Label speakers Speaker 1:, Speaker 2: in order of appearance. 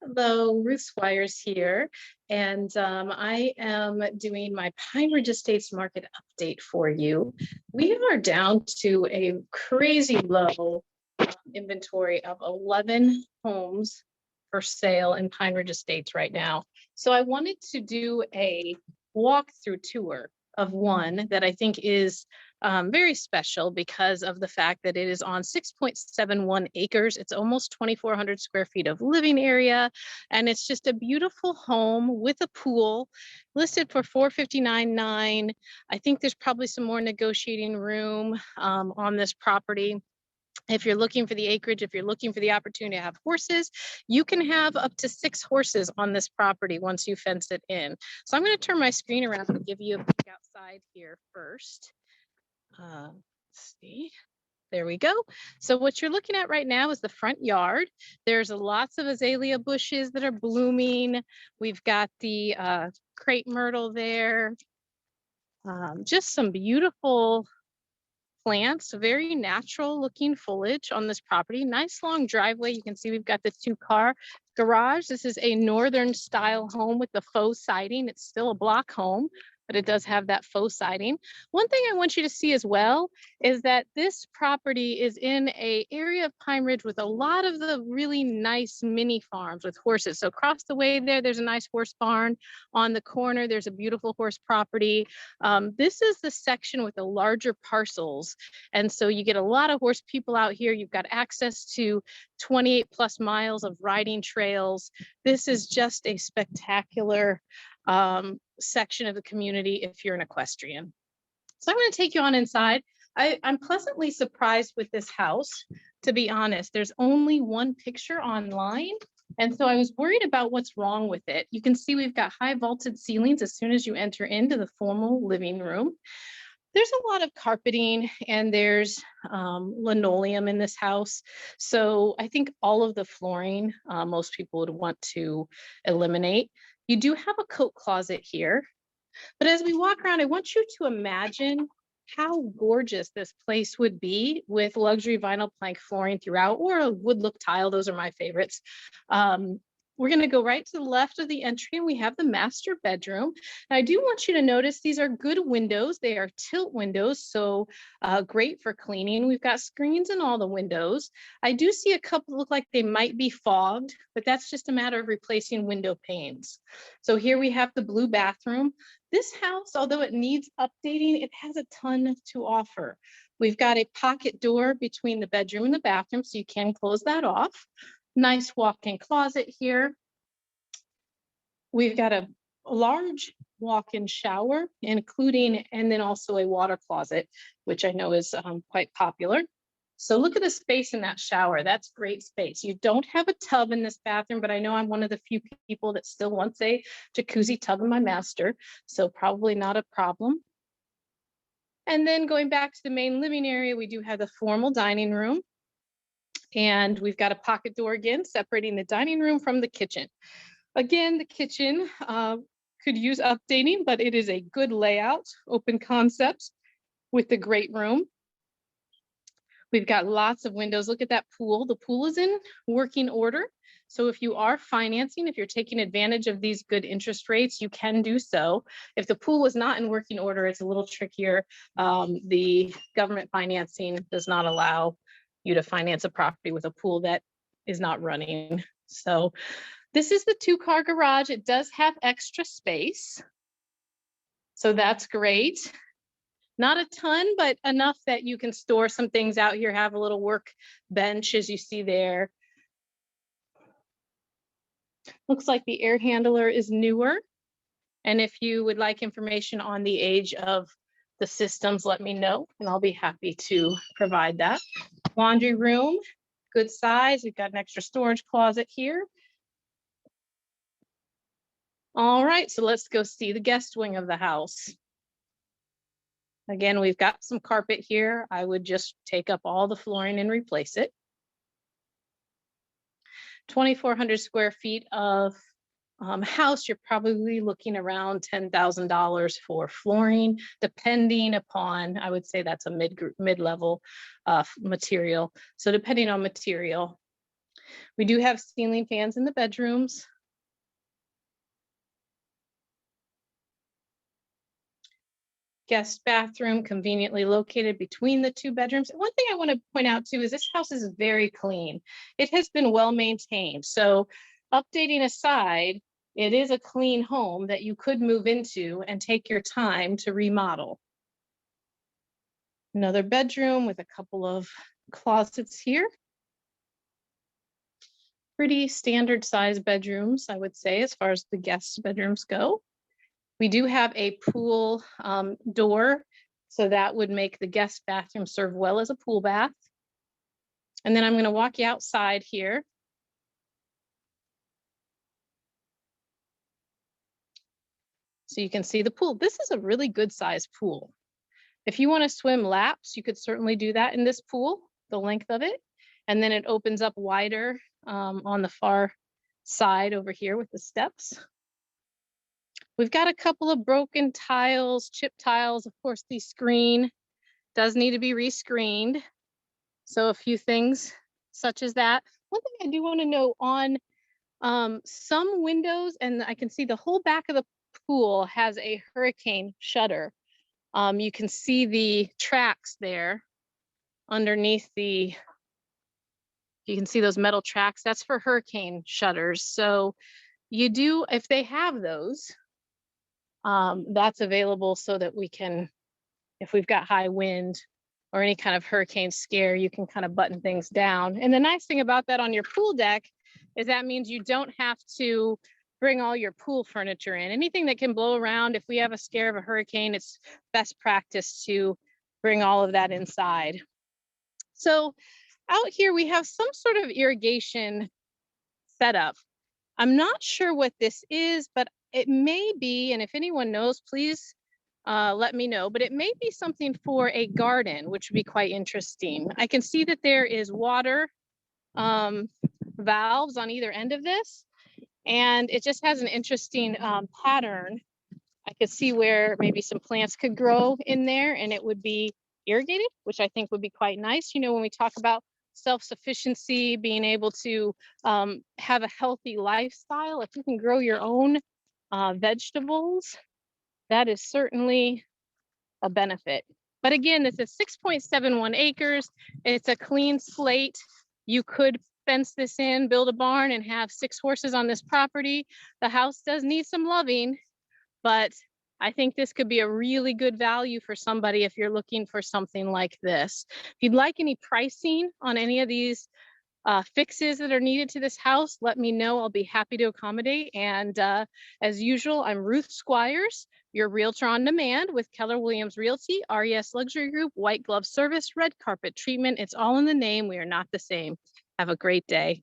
Speaker 1: Hello, Ruth Squires here, and I am doing my Pine Ridge Estates market update for you. We are down to a crazy low inventory of 11 homes for sale in Pine Ridge Estates right now. So I wanted to do a walkthrough tour of one that I think is very special because of the fact that it is on 6.71 acres. It's almost 2,400 square feet of living area, and it's just a beautiful home with a pool listed for $459,900. I think there's probably some more negotiating room on this property. If you're looking for the acreage, if you're looking for the opportunity to have horses, you can have up to 6 horses on this property once you fence it in. So I'm going to turn my screen around and give you a peek outside here first. Let's see. There we go. So what you're looking at right now is the front yard. There's lots of azalea bushes that are blooming. We've got the crepe myrtle there. Just some beautiful plants, very natural looking foliage on this property. Nice long driveway. You can see we've got the 2-car garage. This is a northern style home with the faux siding. It's still a block home, but it does have that faux siding. One thing I want you to see as well is that this property is in an area of Pine Ridge with a lot of the really nice mini farms with horses. So across the way there's a nice horse barn. On the corner, there's a beautiful horse property. This is the section with the larger parcels. And so you get a lot of horse people out here. You've got access to 28 plus miles of riding trails. This is just a spectacular section of the community if you're an equestrian. So I'm going to take you on inside. I'm pleasantly surprised with this house, to be honest. There's only one picture online, and so I was worried about what's wrong with it. You can see we've got high vaulted ceilings as soon as you enter into the formal living room. There's a lot of carpeting and there's linoleum in this house. So I think all of the flooring, most people would want to eliminate. You do have a coat closet here, but as we walk around, I want you to imagine how gorgeous this place would be with luxury vinyl plank flooring throughout, or a wood look tile. Those are my favorites. We're going to go right to the left of the entry and we have the master bedroom. And I do want you to notice these are good windows. They are tilt windows, so great for cleaning. We've got screens in all the windows. I do see a couple look like they might be fogged, but that's just a matter of replacing window panes. So here we have the blue bathroom. This house, although it needs updating, it has a ton to offer. We've got a pocket door between the bedroom and the bathroom, so you can close that off. Nice walk-in closet here. We've got a large walk-in shower, including, and then also a water closet, which I know is quite popular. So look at the space in that shower. That's great space. You don't have a tub in this bathroom, but I know I'm one of the few people that still wants a jacuzzi tub in my master, so probably not a problem. And then going back to the main living area, we do have the formal dining room. And we've got a pocket door again, separating the dining room from the kitchen. Again, the kitchen could use updating, but it is a good layout, open concept with the great room. We've got lots of windows. Look at that pool. The pool is in working order. So if you are financing, if you're taking advantage of these good interest rates, you can do so. If the pool was not in working order, it's a little trickier. The government financing does not allow you to finance a property with a pool that is not running. So this is the 2-car garage. It does have extra space. So that's great. Not a ton, but enough that you can store some things out here, have a little work bench as you see there. Looks like the air handler is newer. And if you would like information on the age of the systems, let me know and I'll be happy to provide that. Laundry room, good size. We've got an extra storage closet here. All right, so let's go see the guest wing of the house. Again, we've got some carpet here. I would just take up all the flooring and replace it. 2,400 square feet of house, you're probably looking around $10,000 for flooring, depending upon, I would say that's a mid-level material. So depending on material. We do have ceiling fans in the bedrooms. Guest bathroom conveniently located between the two bedrooms. One thing I want to point out too is this house is very clean. It has been well maintained. So updating aside, it is a clean home that you could move into and take your time to remodel. Another bedroom with a couple of closets here. Pretty standard size bedrooms, I would say, as far as the guest bedrooms go. We do have a pool door, so that would make the guest bathroom serve well as a pool bath. And then I'm going to walk you outside here. So you can see the pool. This is a really good sized pool. If you want to swim laps, you could certainly do that in this pool, the length of it. And then it opens up wider on the far side over here with the steps. We've got a couple of broken tiles, chip tiles. Of course, the screen does need to be rescreened. So a few things such as that. One thing I do want to know on some windows, and I can see the whole back of the pool has a hurricane shutter. You can see the tracks there underneath the, you can see those metal tracks. That's for hurricane shutters. So you do, if they have those, that's available so that we can, if we've got high wind or any kind of hurricane scare, you can kind of button things down. And the nice thing about that on your pool deck is that means you don't have to bring all your pool furniture in. Anything that can blow around, if we have a scare of a hurricane, it's best practice to bring all of that inside. So out here we have some sort of irrigation setup. I'm not sure what this is, but it may be, and if anyone knows, please let me know, but it may be something for a garden, which would be quite interesting. I can see that there is water valves on either end of this, and it just has an interesting pattern. I could see where maybe some plants could grow in there and it would be irrigated, which I think would be quite nice. You know, when we talk about self-sufficiency, being able to have a healthy lifestyle, if you can grow your own vegetables, that is certainly a benefit. But again, this is 6.71 acres. It's a clean slate. You could fence this in, build a barn, and have 6 horses on this property. The house does need some loving, but I think this could be a really good value for somebody if you're looking for something like this. If you'd like any pricing on any of these fixes that are needed to this house, let me know. I'll be happy to accommodate. And as usual, I'm Ruth Squires, your realtor on demand with Keller Williams Realty, RES Luxury Group, white glove service, red carpet treatment. It's all in the name. We are not the same. Have a great day.